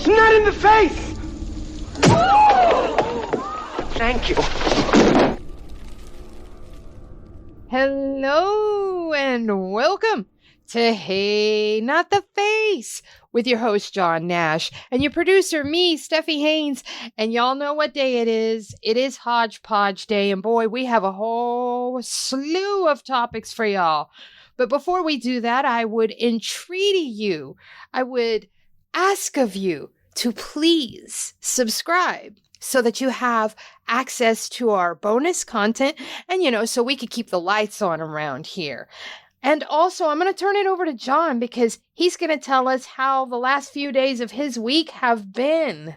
It's not in the face! Thank you. Hello and welcome to Hey, Not the Face with your host, John Nash, and your producer, me, Steffi Haynes. And y'all know what day it is. It is Hodgepodge Day, and boy, we have a whole slew of topics for y'all. But before we do that, I would entreaty you, I would ask of you to please subscribe so that you have access to our bonus content and, so we could keep the lights on around here. And also, I'm going to turn it over to John because he's going to tell us how the last few days of his week have been.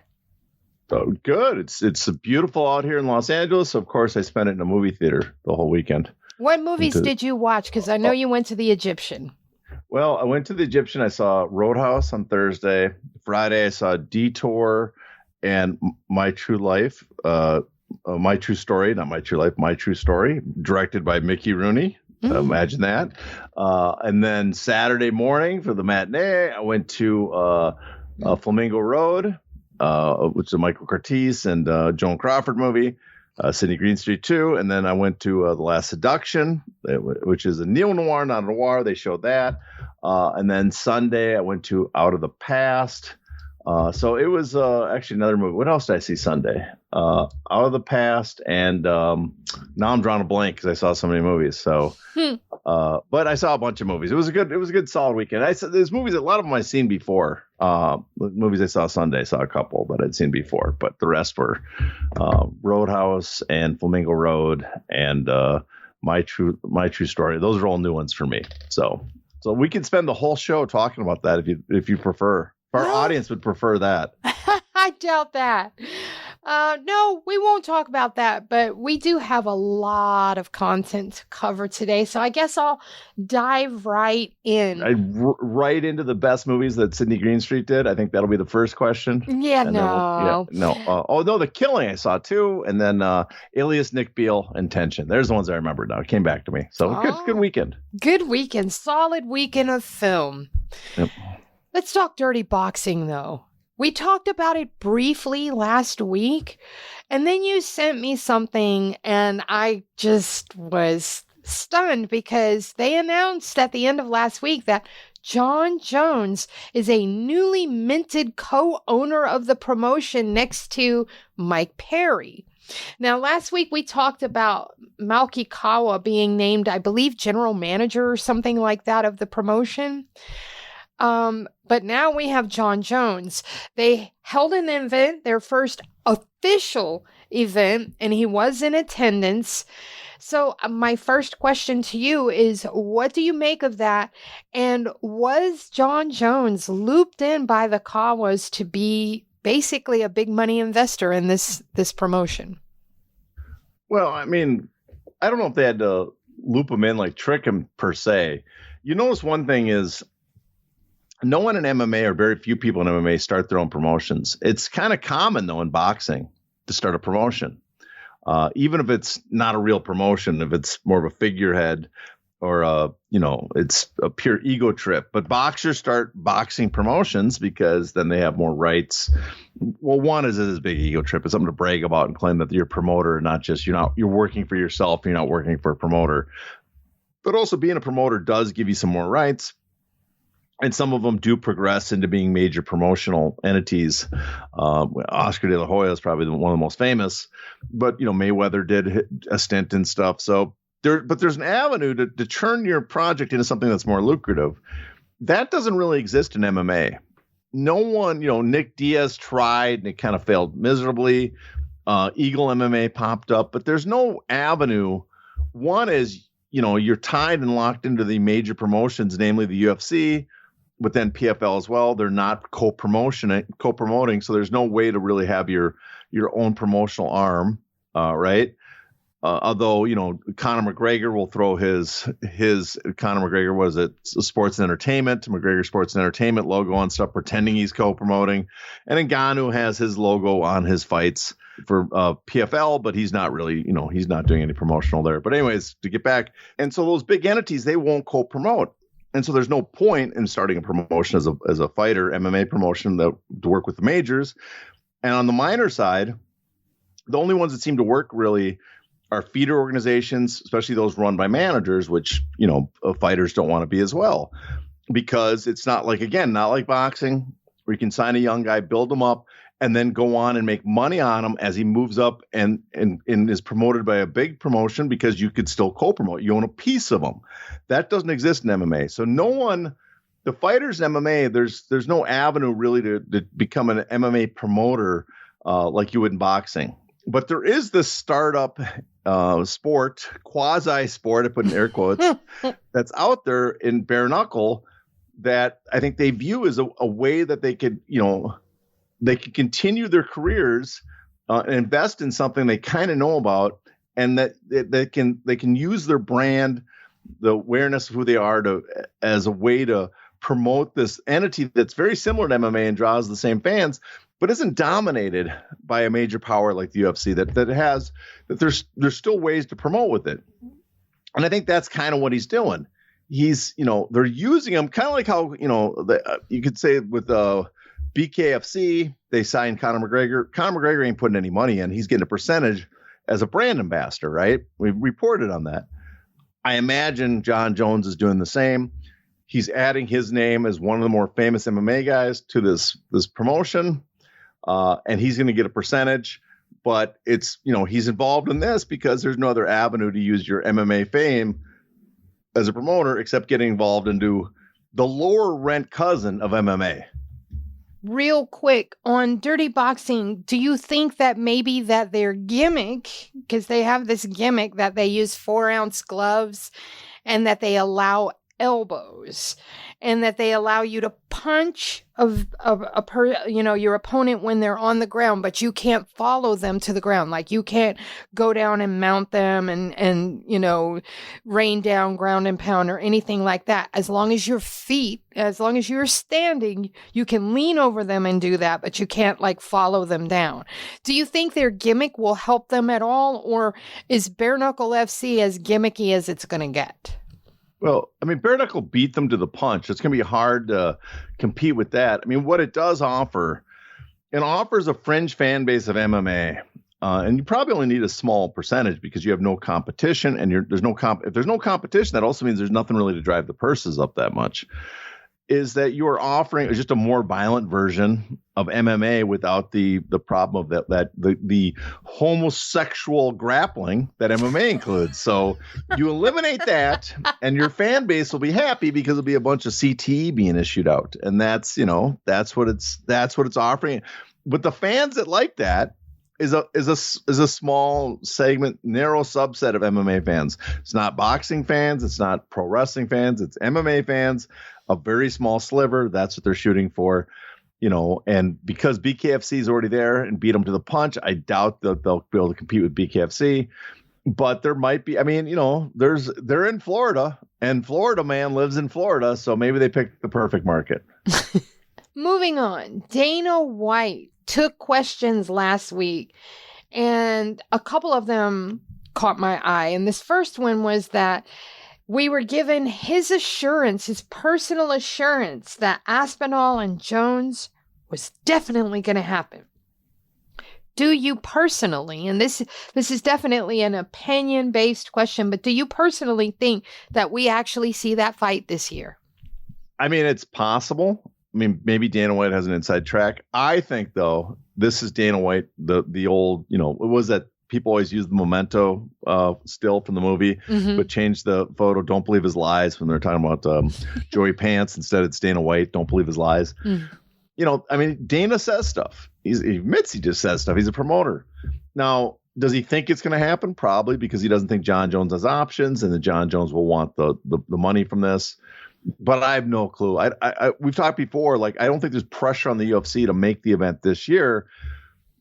Oh, good. It's beautiful out here in Los Angeles. Of course, I spent it in a movie theater the whole weekend. What movies did you watch? Because I know you went to the Egyptian. Well, I went to the Egyptian. I saw Roadhouse on Thursday. Friday, I saw Detour and My True Life. My True Story, not My True Life, My True Story, directed by Mickey Rooney. Imagine that. And then Saturday morning for the matinee, I went to Flamingo Road, which is a Michael Curtiz and Joan Crawford movie, Sidney Greenstreet 2. And then I went to The Last Seduction, which is a neo-noir, not a noir. They showed that. And then Sunday, I went to Out of the Past. So it was actually another movie. What else did I see Sunday? Out of the Past, and now I'm drawing a blank because I saw so many movies. So, but I saw a bunch of movies. It was a good solid weekend. There's movies, a lot of them I've seen before. The movies I saw Sunday, I saw a couple that I'd seen before, but the rest were Roadhouse and Flamingo Road and My True Story. Those are all new ones for me. So we can spend the whole show talking about that if you prefer. Our audience would prefer that. I doubt that. No, we won't talk about that, but we do have a lot of content to cover today. So I guess I'll dive right in. Right into the best movies that Sidney Greenstreet did. I think that'll be the first question. Yeah, no. The Killing I saw too. And then Alias, Nick Beale, and Tension. There's the ones I remember now. It came back to me. So good weekend. Good weekend. Solid weekend of film. Yep. Let's talk dirty boxing, though. We talked about it briefly last week, and then you sent me something, and I just was stunned because they announced at the end of last week that Jon Jones is a newly minted co-owner of the promotion next to Mike Perry. Now, last week we talked about Malki Kawa being named, I believe, general manager or something like that of the promotion. But now we have Jon Jones. They held an event, their first official event, and he was in attendance. So my first question to you is, what do you make of that? And was Jon Jones looped in by the Kawas to be basically a big money investor in this promotion? Well, I mean, I don't know if they had to loop him in, like trick him per se. You notice one thing is, no one in MMA, or very few people in MMA, start their own promotions. It's kind of common, though, in boxing to start a promotion, even if it's not a real promotion, if it's more of a figurehead or, it's a pure ego trip. But boxers start boxing promotions because then they have more rights. Well, one is this big ego trip. It's something to brag about and claim that you're a promoter, not just you're working for yourself. You're not working for a promoter. But also being a promoter does give you some more rights. And some of them do progress into being major promotional entities. Oscar de la Hoya is probably one of the most famous, but Mayweather did a stint and stuff. So there's an avenue to turn your project into something that's more lucrative. That doesn't really exist in MMA. No one, Nick Diaz tried and it kind of failed miserably. Eagle MMA popped up, but there's no avenue. One is, you're tied and locked into the major promotions, namely the UFC. But then PFL as well, they're not co-promoting, so there's no way to really have your own promotional arm, right? Although Conor McGregor will throw his Conor McGregor, was it Sports and Entertainment, McGregor Sports and Entertainment logo on stuff, pretending he's co-promoting, and Ngannou has his logo on his fights for PFL, but he's not really, he's not doing any promotional there. But anyways, to get back, and so those big entities, they won't co-promote. And so there's no point in starting a promotion as a fighter, MMA promotion to work with the majors. And on the minor side, the only ones that seem to work really are feeder organizations, especially those run by managers, which, fighters don't want to be as well, because it's not like boxing where you can sign a young guy, build him up, and then go on and make money on him as he moves up and is promoted by a big promotion, because you could still co-promote. You own a piece of them. That doesn't exist in MMA. So the fighters in MMA, there's no avenue really to become an MMA promoter like you would in boxing. But there is this startup sport, quasi-sport, I put in air quotes, that's out there in bare knuckle that I think they view as a way that they could, they could continue their careers and invest in something they kind of know about, and that they can use their brand, the awareness of who they are, as a way to promote this entity that's very similar to MMA and draws the same fans, but isn't dominated by a major power like the UFC that there's still ways to promote with it. And I think that's kind of what he's doing. He's, they're using him kind of like how, you could say with BKFC, they signed Conor McGregor. Conor McGregor ain't putting any money in. He's getting a percentage as a brand ambassador, right? We reported on that. I imagine John Jones is doing the same. He's adding his name as one of the more famous MMA guys to this promotion, and he's going to get a percentage. But it's, he's involved in this because there's no other avenue to use your MMA fame as a promoter except getting involved into the lower rent cousin of MMA. Real quick, on Dirty Boxing, do you think that maybe that their gimmick, because they have this gimmick that they use 4-ounce gloves and that they allow elbows and that they allow you to punch your opponent when they're on the ground, but you can't follow them to the ground. Like you can't go down and mount them and rain down, ground and pound or anything like that. As long as you're standing, you can lean over them and do that, but you can't follow them down. Do you think their gimmick will help them at all, or is Bare Knuckle FC as gimmicky as it's going to get? Well, bare knuckle beat them to the punch. It's going to be hard to compete with that. what it does offer, it offers a fringe fan base of MMA. And you probably only need a small percentage because you have no competition, and if there's no competition, that also means there's nothing really to drive the purses up that much. Is that you are offering just a more violent version of MMA without the problem of the homosexual grappling that MMA includes. So you eliminate that, and your fan base will be happy because it'll be a bunch of CTE being issued out, and that's what it's offering. But the fans that like that is a small segment, narrow subset of MMA fans. It's not boxing fans. It's not pro wrestling fans. It's MMA fans. A very small sliver. That's what they're shooting for, and because BKFC is already there and beat them to the punch, I doubt that they'll be able to compete with BKFC, but there might be, they're in Florida, and Florida man lives in Florida. So maybe they picked the perfect market. Moving on. Dana White took questions last week, and a couple of them caught my eye. And this first one was that we were given his personal assurance that Aspinall and Jones was definitely going to happen. Do you personally, and this is definitely an opinion-based question, but do you personally think that we actually see that fight this year? It's possible. Maybe Dana White has an inside track. I think, though, this is Dana White, the old, what was that? People always use the memento still from the movie, but change the photo. Don't believe his lies when they're talking about Joey Pants. Instead, it's Dana White. Don't believe his lies. Dana says stuff. He admits he just says stuff. He's a promoter. Now, does he think it's going to happen? Probably, because he doesn't think John Jones has options and that John Jones will want the money from this. But I have no clue. We've talked before, I don't think there's pressure on the UFC to make the event this year,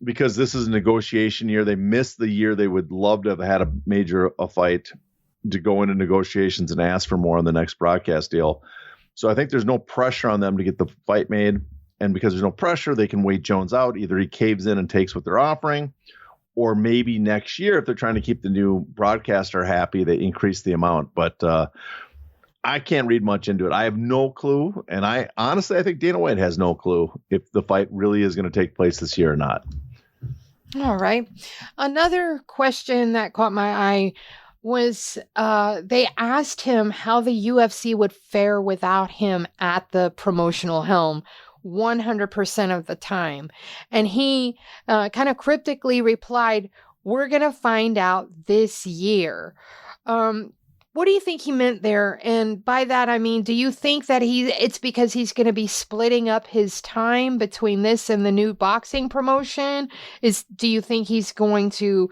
because this is a negotiation year. They missed the year they would love to have had a fight to go into negotiations and ask for more on the next broadcast deal. So I think there's no pressure on them to get the fight made. And because there's no pressure, they can wait Jones out. Either he caves in and takes what they're offering, or maybe next year, if they're trying to keep the new broadcaster happy, they increase the amount. But I can't read much into it. I have no clue. And I think Dana White has no clue if the fight really is going to take place this year or not. All right. Another question that caught my eye was they asked him how the UFC would fare without him at the promotional helm 100% of the time. And he kind of cryptically replied, "We're going to find out this year." What do you think he meant there? And by that, I mean, do you think that it's because he's going to be splitting up his time between this and the new boxing promotion? Do you think he's going to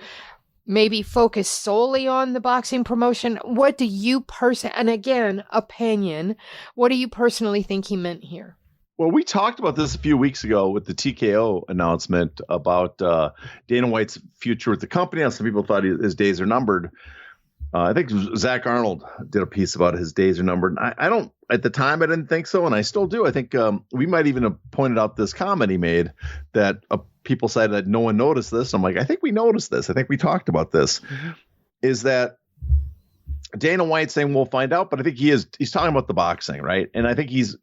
maybe focus solely on the boxing promotion? What do you and again, opinion, what do you personally think he meant here? Well, we talked about this a few weeks ago with the TKO announcement about Dana White's future with the company. Some people thought his days are numbered. I think Zach Arnold did a piece about his days are numbered. I don't, at the time, I didn't think so, and I still do. I think we might even have pointed out this comment he made that people said that no one noticed this. I'm like, I think we noticed this. I think we talked about this. Mm-hmm. Is that Dana White saying we'll find out, but I think he's talking about the boxing, right? And I think he's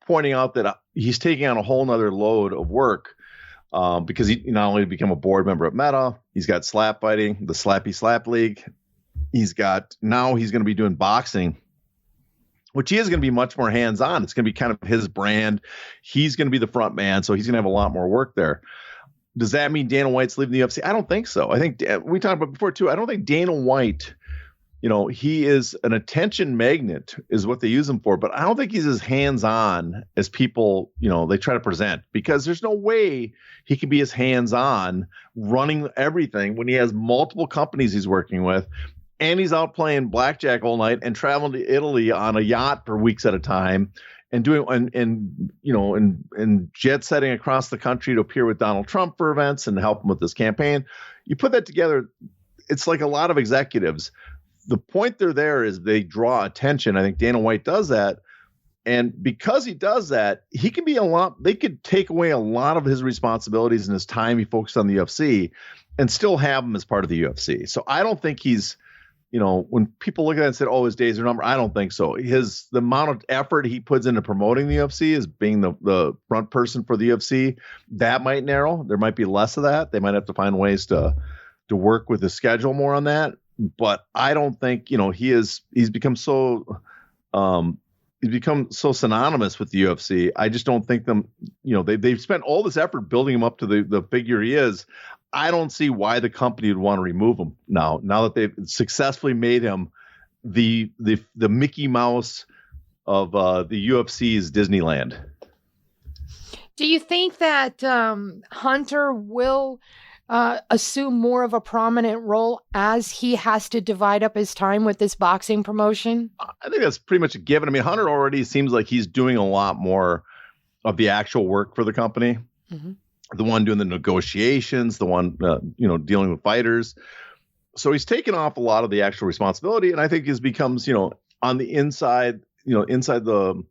pointing out that he's taking on a whole nother load of work because he not only become a board member at Meta, he's got slap fighting, the Slappy Slap League. He's going to be doing boxing, which he is going to be much more hands-on. It's going to be kind of his brand. He's going to be the front man, so he's going to have a lot more work there. Does that mean Dana White's leaving the UFC? I don't think so. I think we talked about before too. I don't think Dana White, he is an attention magnet is what they use him for, but I don't think he's as hands-on as people, they try to present, because there's no way he can be as hands-on running everything when he has multiple companies he's working with. And he's out playing blackjack all night and traveling to Italy on a yacht for weeks at a time and doing and jet setting across the country to appear with Donald Trump for events and help him with this campaign. You put that together, it's like a lot of executives. The point there is they draw attention. I think Dana White does that. And because he does that, he can be they could take away a lot of his responsibilities and his time he focused on the UFC and still have him as part of the UFC. So I don't think he's, when people look at it and said, "Oh, his days are numbered," I don't think so. The amount of effort he puts into promoting the UFC as being the front person for the UFC, that might narrow. There might be less of that. They might have to find ways to work with the schedule more on that. But I don't think, he's become so synonymous with the UFC. I just don't think they've spent all this effort building him up to the figure he is. I don't see why the company would want to remove him now that they've successfully made him the Mickey Mouse of the UFC's Disneyland. Do you think that Hunter will assume more of a prominent role as he has to divide up his time with this boxing promotion? I think that's pretty much a given. I mean, Hunter already seems like he's doing a lot more of the actual work for the company. Mm-hmm. The one doing the negotiations, the one, dealing with fighters. So he's taken off a lot of the actual responsibility. And I think it becomes, on the inside, inside the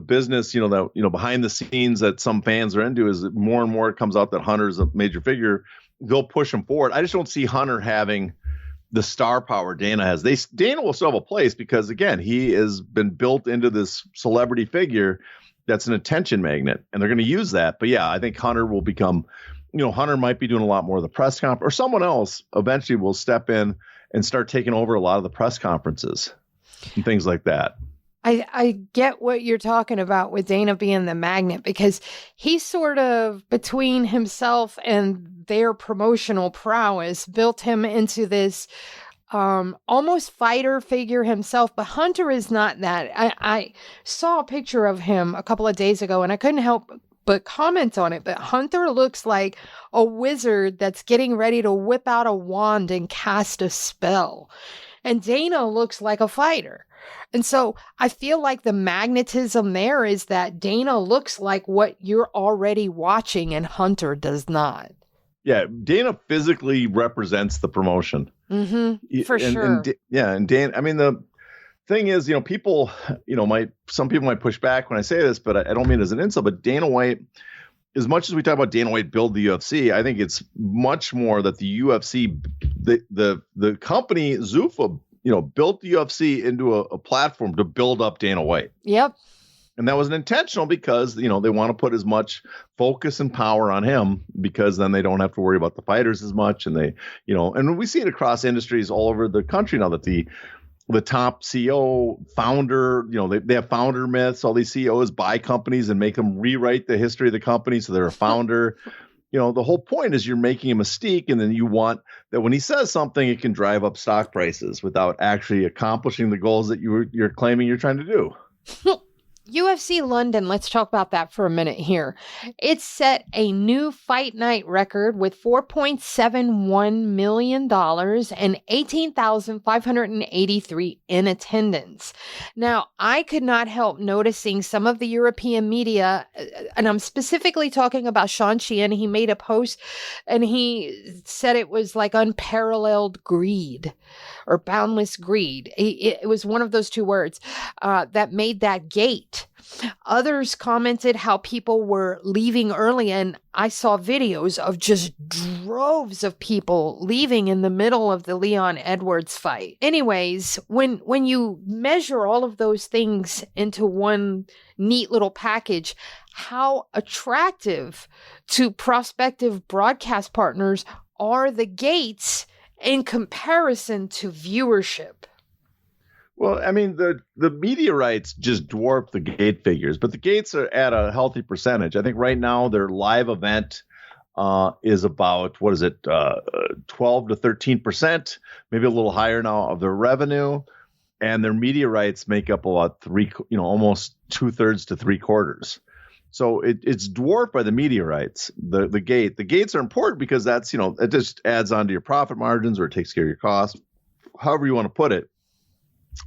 business, behind the scenes that some fans are into, is that more and more it comes out that Hunter's a major figure. They'll push him forward. I just don't see Hunter having the star power Dana has. Dana will still have a place because, again, he has been built into this celebrity figure that's an attention magnet, and they're going to use that. But yeah, I think Hunter will become, Hunter might be doing a lot more of the press conference, or someone else eventually will step in and start taking over a lot of the press conferences and things like that. I get what you're talking about with Dana being the magnet, because he's sort of, between himself and their promotional prowess, built him into this almost fighter figure himself. But Hunter is not that. I saw a picture of him a couple of days ago and I couldn't help but comment on it. But Hunter looks like a wizard that's getting ready to whip out a wand and cast a spell. And Dana looks like a fighter. And so I feel like the magnetism there is that Dana looks like what you're already watching and Hunter does not. Yeah, Dana physically represents the promotion. Mm-hmm, for sure. And Dana, I mean, the thing is, people, some people might push back when I say this, but I don't mean it as an insult, but Dana White, as much as we talk about Dana White build the UFC, I think it's much more that the UFC, the company Zuffa built the UFC into a platform to build up Dana White. Yep. And that was intentional because, they want to put as much focus and power on him because then they don't have to worry about the fighters as much. And they, and we see it across industries all over the country now that the top CEO founder, they have founder myths. All these CEOs buy companies and make them rewrite the history of the company. So they're a founder. The whole point is you're making a mystique, and then you want that when he says something, it can drive up stock prices without actually accomplishing the goals that you're claiming you're trying to do. UFC London, let's talk about that for a minute here. It set a new fight night record with $4.71 million and 18,583 in attendance. Now, I could not help noticing some of the European media, and I'm specifically talking about Sean Sheehan. He made a post and he said it was like unparalleled greed or boundless greed. It was one of those two words that made that gate. Others commented how people were leaving early, and I saw videos of just droves of people leaving in the middle of the Leon Edwards fight. Anyways, when you measure all of those things into one neat little package, how attractive to prospective broadcast partners are the gates in comparison to viewership? Well, I mean, the media rights just dwarf the gate figures, but the gates are at a healthy percentage. I think right now their live event is about, 12 to 13%, maybe a little higher now of their revenue. And their media rights make up about almost 2/3 to 3/4. So it's dwarfed by the media rights. The gates are important because that's, it just adds on to your profit margins or it takes care of your costs, however you want to put it.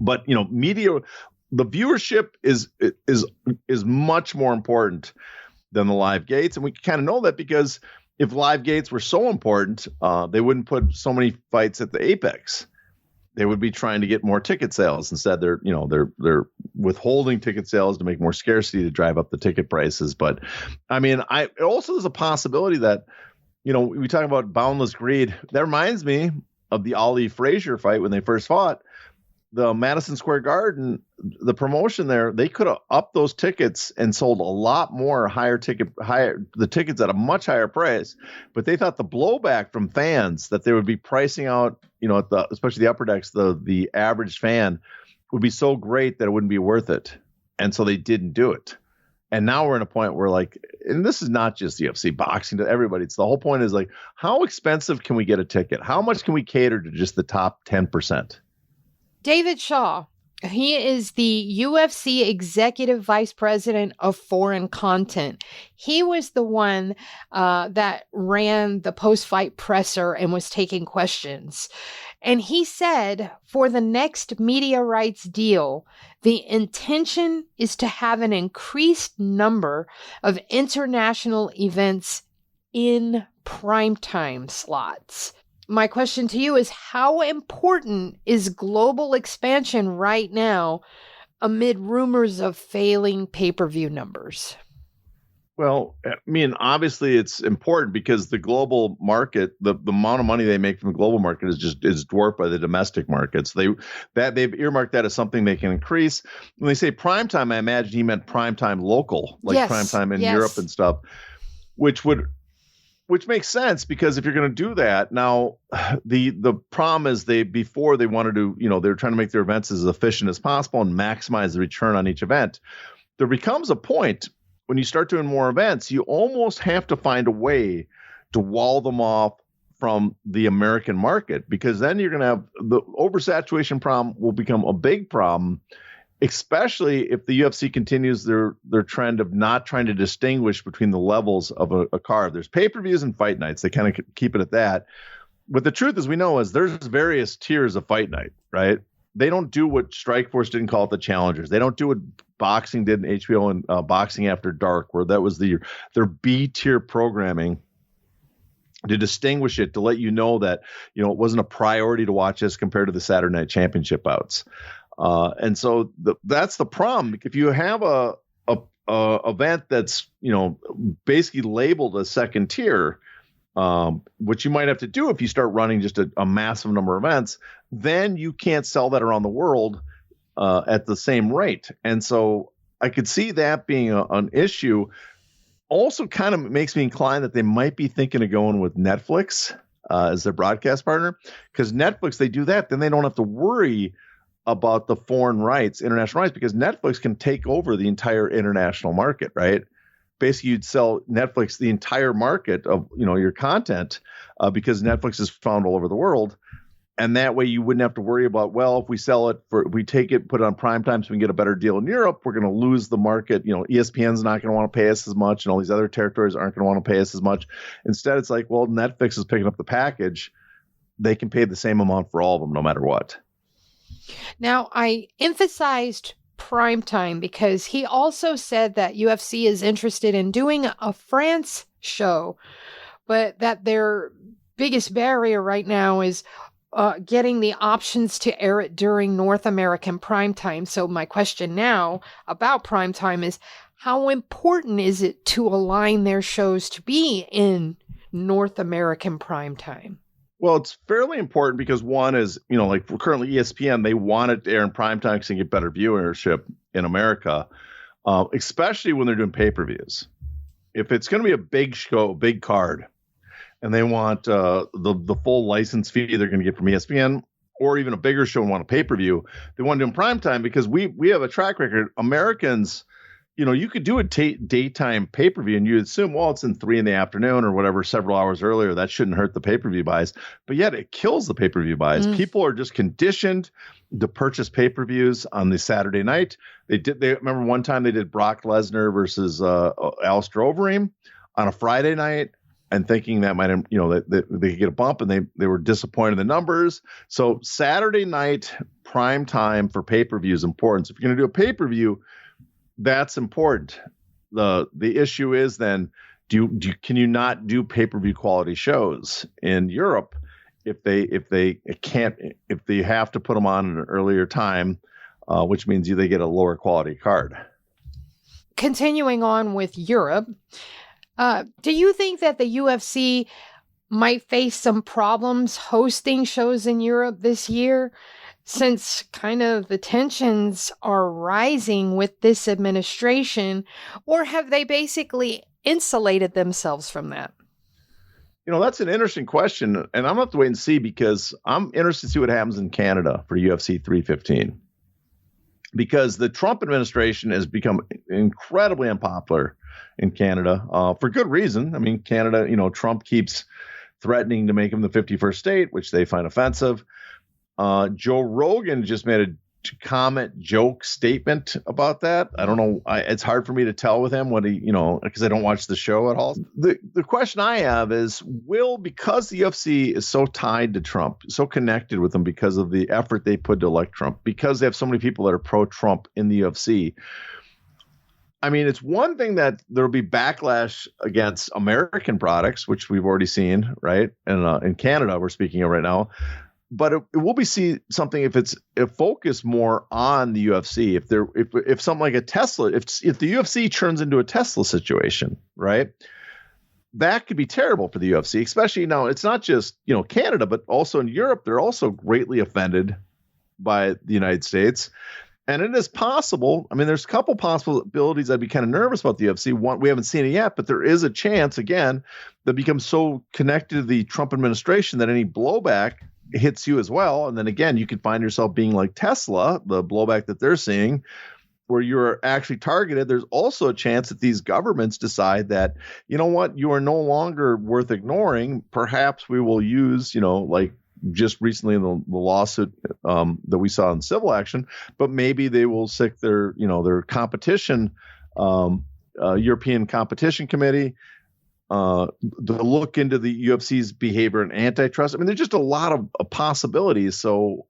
But media, the viewership is much more important than the live gates, and we kind of know that because if live gates were so important, they wouldn't put so many fights at the apex. They would be trying to get more ticket sales. Instead, they're withholding ticket sales to make more scarcity to drive up the ticket prices. But I mean, also there's a possibility that we talk about boundless greed. That reminds me of the Ali Frazier fight when they first fought. The Madison Square Garden, the promotion there, they could have upped those tickets and sold a lot more the tickets at a much higher price. But they thought the blowback from fans that they would be pricing out, especially the upper decks, the average fan would be so great that it wouldn't be worth it. And so they didn't do it. And now we're in a point where and this is not just UFC, boxing, to everybody. It's the whole point is how expensive can we get a ticket? How much can we cater to just the top 10%? David Shaw, he is the UFC Executive Vice President of Foreign Content. He was the one that ran the post-fight presser and was taking questions. And he said for the next media rights deal, the intention is to have an increased number of international events in primetime slots. My question to you is, how important is global expansion right now amid rumors of failing pay-per-view numbers? Well, I mean, obviously it's important because the global market, the amount of money they make from the global market is dwarfed by the domestic markets. They've earmarked that as something they can increase. When they say primetime, I imagine he meant primetime local, like primetime in Europe and stuff, which makes sense because if you're going to do that, now the problem is before they wanted to, they're trying to make their events as efficient as possible and maximize the return on each event. There becomes a point when you start doing more events, you almost have to find a way to wall them off from the American market, because then you're going to have the oversaturation problem will become a big problem, especially if the UFC continues their trend of not trying to distinguish between the levels of a card. There's pay-per-views and fight nights. They kind of keep it at that. But the truth, as we know, is there's various tiers of fight night, right? They don't do what Strikeforce didn't call it the challengers. They don't do what boxing did in HBO and Boxing After Dark, where that was their B-tier programming to distinguish it, to let you know that, it wasn't a priority to watch this compared to the Saturday Night Championship bouts. And so that's the problem. If you have a event that's, basically labeled as second tier, which you might have to do if you start running just a massive number of events, then you can't sell that around the world at the same rate. And so I could see that being an issue. Also kind of makes me inclined that they might be thinking of going with Netflix as their broadcast partner, because Netflix, they do that, then they don't have to worry about the foreign rights, international rights, because Netflix can take over the entire international market, right? Basically, you'd sell Netflix the entire market of your content because Netflix is found all over the world. And that way you wouldn't have to worry about, well, if we sell it if we take it, put it on prime time so we can get a better deal in Europe, we're going to lose the market. ESPN's not going to want to pay us as much, and all these other territories aren't going to want to pay us as much. Instead, it's like, well, Netflix is picking up the package. They can pay the same amount for all of them, no matter what. Now, I emphasized prime time because he also said that UFC is interested in doing a France show, but that their biggest barrier right now is getting the options to air it during North American primetime. So my question now about primetime is, how important is it to align their shows to be in North American primetime? Well, it's fairly important because one is, like currently ESPN, they want it to air in primetime because they get better viewership in America, especially when they're doing pay-per-views. If it's going to be a big show, big card, and they want the full license fee they're going to get from ESPN, or even a bigger show and want a pay-per-view, they want to do in prime time because we have a track record. Americans, you could do a daytime pay-per-view and you assume, well, it's in 3 PM or whatever, several hours earlier. That shouldn't hurt the pay-per-view buys, but yet it kills the pay-per-view buys. People are just conditioned to purchase pay-per-views on the Saturday night. They remember one time they did Brock Lesnar versus Alistair Overeem on a Friday night, and thinking that might, that they could get a bump, and they were disappointed in the numbers. So Saturday night prime time for pay-per-view is important. So if you're going to do a pay-per-view, that's important. The issue is then, can you not do pay-per-view quality shows in Europe if they have to put them on at an earlier time, which means they get a lower quality card. Continuing on with Europe, do you think that the UFC might face some problems hosting shows in Europe this year, since kind of the tensions are rising with this administration, or have they basically insulated themselves from that? That's an interesting question, and I'm going to have to wait and see, because I'm interested to see what happens in Canada for UFC 315. Because the Trump administration has become incredibly unpopular in Canada for good reason. I mean, Canada, Trump keeps threatening to make him the 51st state, which they find offensive. Joe Rogan just made a joke statement about that. I don't know. It's hard for me to tell with him what he, because I don't watch the show at all. The question I have is, because the UFC is so tied to Trump, so connected with him because of the effort they put to elect Trump, because they have so many people that are pro-Trump in the UFC. I mean, it's one thing that there'll be backlash against American products, which we've already seen, right? And in Canada, we're speaking of right now. But it will be something if it's focused more on the UFC. If something like a Tesla, if the UFC turns into a Tesla situation, right, that could be terrible for the UFC. Especially now, it's not just Canada, but also in Europe, they're also greatly offended by the United States. And it is possible. I mean, there's a couple possibilities. I'd be kind of nervous about the UFC. One, we haven't seen it yet, but there is a chance again that becomes so connected to the Trump administration that any blowback hits you as well. And then again, you could find yourself being like Tesla, the blowback that they're seeing, where you're actually targeted. There's also a chance that these governments decide that, you know what, you are no longer worth ignoring. Perhaps we will use, like just recently in the lawsuit that we saw in civil action, but maybe they will sic their competition, European Competition Committee, to look into the UFC's behavior and antitrust. I mean, there's just a lot of possibilities. So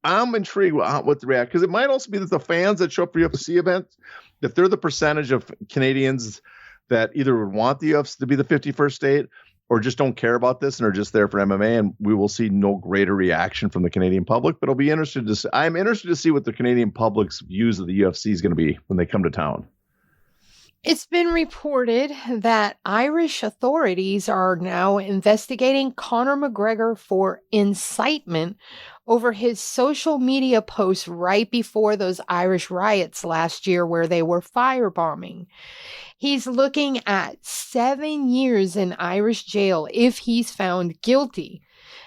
I'm intrigued with the react, because it might also be that the fans that show up for UFC events, if they're the percentage of Canadians that either would want the UFC to be the 51st state or just don't care about this and are just there for MMA, and we will see no greater reaction from the Canadian public. But I'm interested to see what the Canadian public's views of the UFC is going to be when they come to town. It's been reported that Irish authorities are now investigating Conor McGregor for incitement over his social media posts right before those Irish riots last year where they were firebombing. He's looking at 7 years in Irish jail if he's found guilty.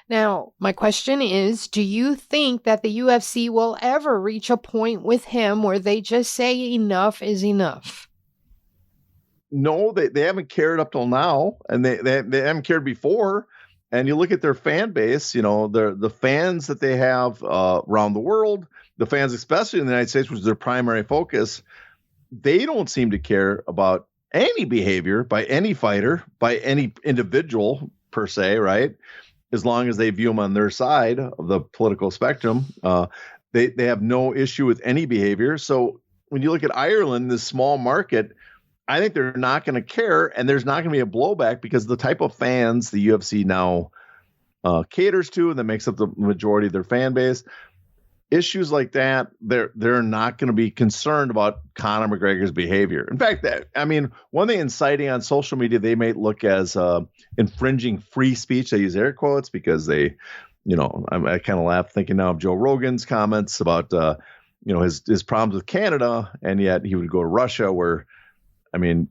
Now, my question is, do you think that the UFC will ever reach a point with him where they just say enough is enough? No, they haven't cared up till now, and they haven't cared before. And you look at their fan base, the fans that they have around the world, the fans especially in the United States, which is their primary focus, they don't seem to care about any behavior by any fighter, by any individual per se, right? As long as they view them on their side of the political spectrum, they have no issue with any behavior. So when you look at Ireland, this small market, I think they're not going to care, and there's not going to be a blowback because the type of fans the UFC now caters to and that makes up the majority of their fan base, issues like that, they're not going to be concerned about Conor McGregor's behavior. In fact, one thing inciting on social media, they may look as infringing free speech. They use air quotes because they, I kind of laugh thinking now of Joe Rogan's comments about, his problems with Canada, and yet he would go to Russia where,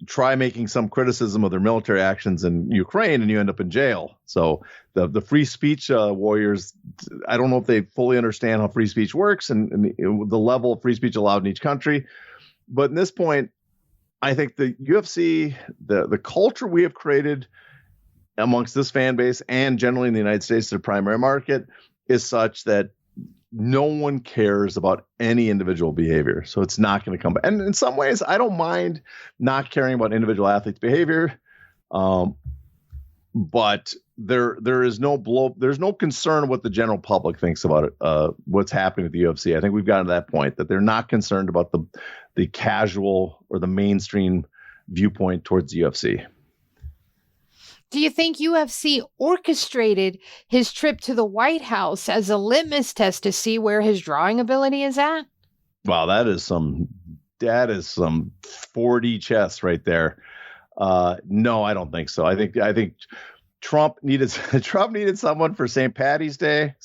try making some criticism of their military actions in Ukraine and you end up in jail. So the free speech warriors, I don't know if they fully understand how free speech works and the level of free speech allowed in each country. But at this point, I think the UFC, the culture we have created amongst this fan base and generally in the United States, their primary market, is such that no one cares about any individual behavior. So it's not going to come back. And in some ways, I don't mind not caring about individual athletes' behavior. But there's no concern what the general public thinks about it, what's happening at the UFC. I think we've gotten to that point that they're not concerned about the casual or the mainstream viewpoint towards the UFC. Do you think UFC orchestrated his trip to the White House as a litmus test to see where his drawing ability is at? Wow, that is some 4D chess right there. No, I don't think so. I think Trump needed someone for St. Patrick's Day,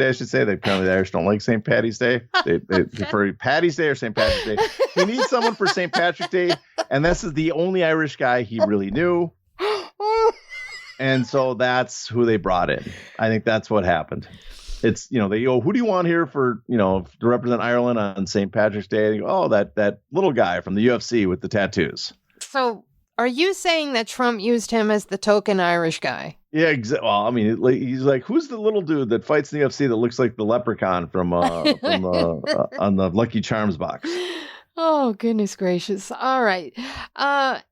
I should say. Apparently the Irish don't like St. Patty's Day. They prefer Patty's Day or St. Patrick's Day. He needs someone for St. Patrick's Day, and this is the only Irish guy he really knew. And so that's who they brought in. I think that's what happened. It's, they go, who do you want here for, to represent Ireland on St. Patrick's Day? They go, oh, that little guy from the UFC with the tattoos. So are you saying that Trump used him as the token Irish guy? Yeah, exactly. Well, he's like, who's the little dude that fights in the UFC that looks like the leprechaun from on the Lucky Charms box? Oh, goodness gracious. All right.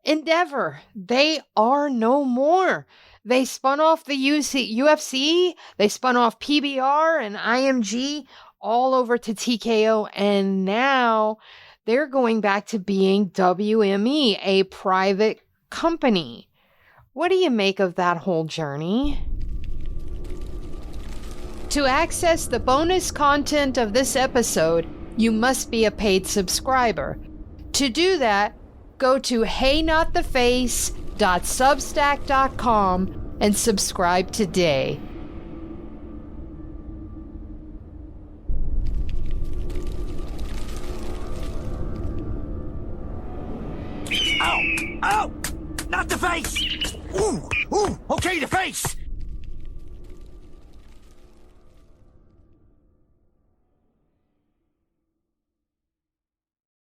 Endeavor, they are no more. They spun off the UFC, they spun off PBR and IMG all over to TKO, and now they're going back to being WME, a private company. What do you make of that whole journey? To access the bonus content of this episode, you must be a paid subscriber. To do that, go to heynottheface.substack.com and subscribe today. Ow! Ow! Not the face! Ooh! Ooh! Okay, the face!